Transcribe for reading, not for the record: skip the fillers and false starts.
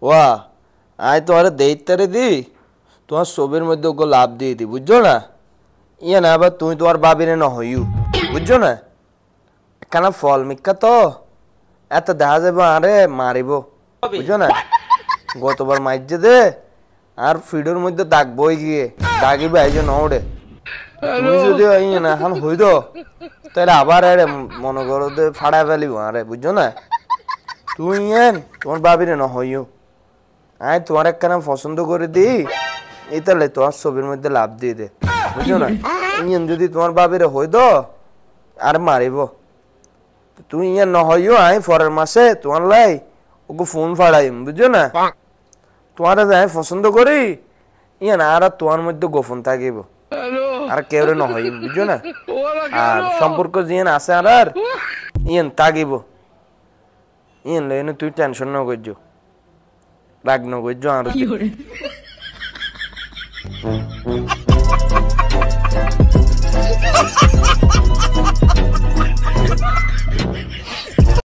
ওয়া আয় তোমার দেইতারে দি তোমার ছবির মধ্যে ওকে লাভ দিয়ে দি বুঝছো না ইয়ে না আবার তুমি তোমার বাবিরে ন হইউ বুঝছো না একখানা ফল মিক্কা তো এত দেখা যাবে আরে মারিব বুঝছো না গতবার মাইজে দে আর ফিডোর মধ্যে দাগ বই গিয়ে দাগিবে এই যে নড়ে তুমি যদি ইয়ে না এখন হইদ তাহলে আবার আরে মনে করো যে ফাড়া ফেলিব আরে বুঝছো না তুই ইয়েন তোমার বাবিরে ন হইউ আয় তোমার একখানা পছন্দ করে দি এই তাহলে তোমার ছবির মধ্যে লাভ দিয়ে দে বুঝছো না ইয়েন যদি তোমার বাবিরে হইদ আর মারিব তুই ইয়ে নহইও আই পরের মাসে তোমার লাই ওকে ফোন ফাড়াইম বুঝছো না তোমার আমি পছন্দ করি ইয়ে না আর তোমার মধ্যে গোপন থাকিব আর কেউ নহইম বুঝছো না আর সম্পর্ক জিয়েন আছে আর ইয়েন থাকিব ইয়েন লইন তুই টেনশন ন করছো রাগ ন করছো আর